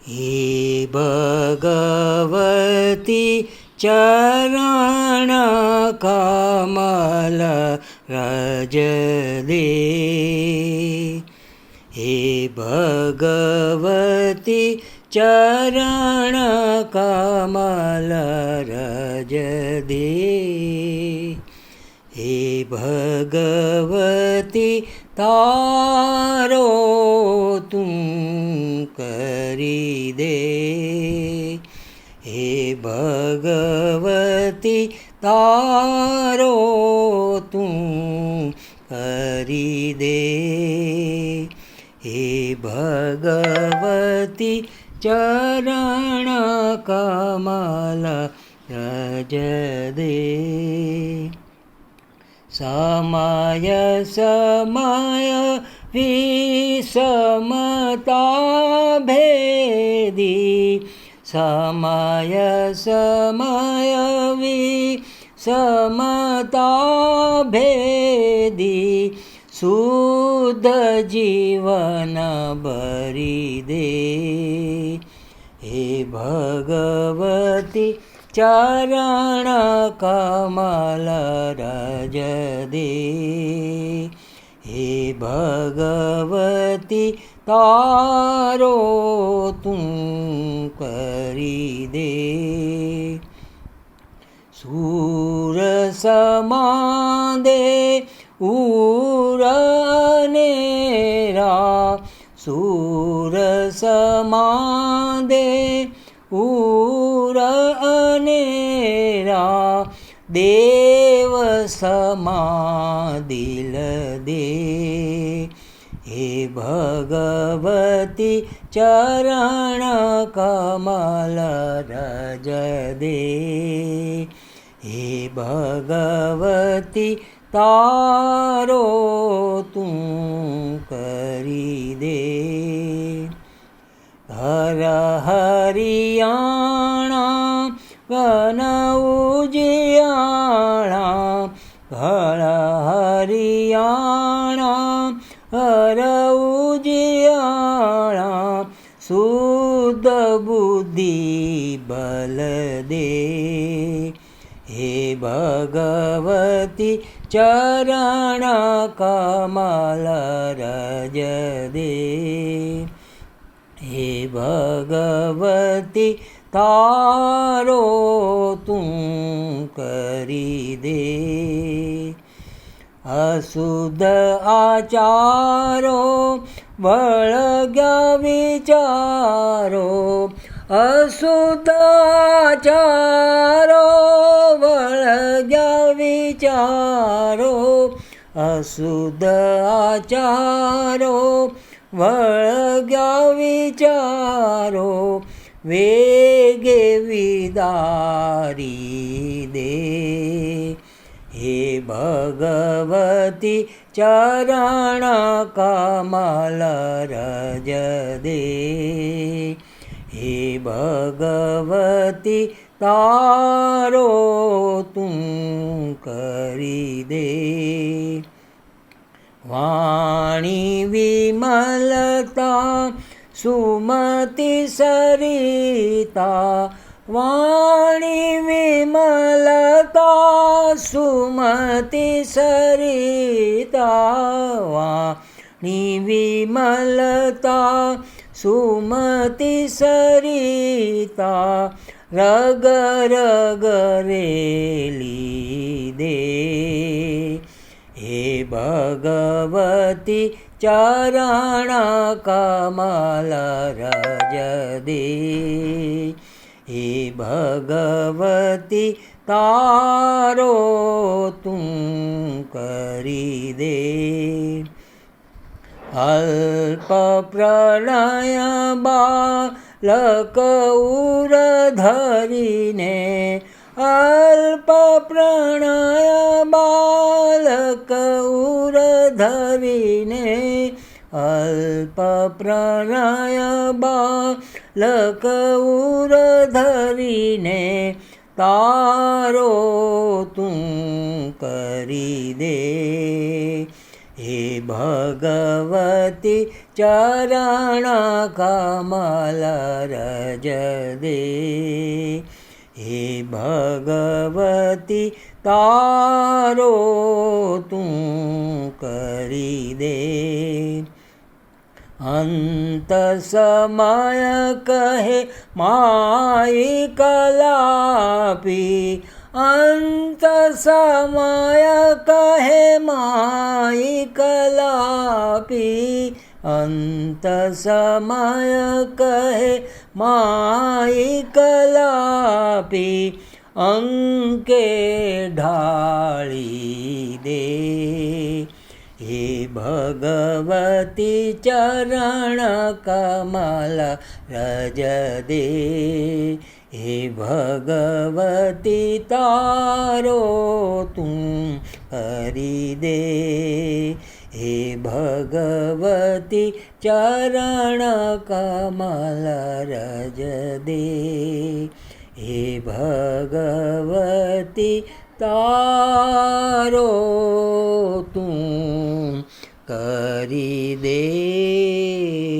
हे भगवती चरण कमल रज दे। हे भगवती चरण कमल रज दे। हे भगवती तारो तू करी दे। हे भगवती तारो तू करी दे। हे भगवती चरण कमल रज दे। समय समय विषमता भेदी। समय समय विषमता भेदी। शुद्ध जीवन भरी दे। हे भगवती चरण कमल रज दे। हे भगवती तारो तू करी दे। सूर समादे उरनेरा। सूर समादे उरनेरा। देव समादिल दे। हे भगवती चरण कमल रज दे। हे भगवती तारो तू करी दे। हर हरियाणा घन उजियाणा। हर हरियाणा हर उजियाणा। शुद्ध बुद्धि बल दे। हे भगवती चरण कमल रज दे। हे भगवती तारो तू करी दे। अशुद्ध आचारो वळग्या विचारो। अशुद्ध आचारो वळग्या विचारो। अशुद्ध आचारो वळग्या विचारो। वेगे विदारी दे। हे भगवती चरण कमल रज दे। हे भगवती तारो तू करी दे। वाणी विमलता सुमति सरिता। वाणी विमलता सुमति सरिता। वाणी विमलता सुमति सरिता। रग रग रेली दे। हे भगवती चरण कमल रज दे। हे भगवती तारो तू करी दे। अल्प प्रणय बालक उर धरीने। अल्प प्रणय बालक उर धरीने। अल्प प्रणय बालक उर धरीने। तारो तू करी दे। हे भगवती ચરણ કમલ રજ દે હે ભગવતી તારો તું કરી દે અંત સમય કહે માઈ કલાપી અંત સમય કહે માઈ કલાપી અંત સમય કહે માઈ કલાપી અંકે ઢાળી દે હે ભગવતી ચરણ કમલ રજ દે હે ભગવતી તારો તું કરી દે હે ભગવતી ચરણ કમલ રજ દે હે ભગવતી તારો તું કરી દે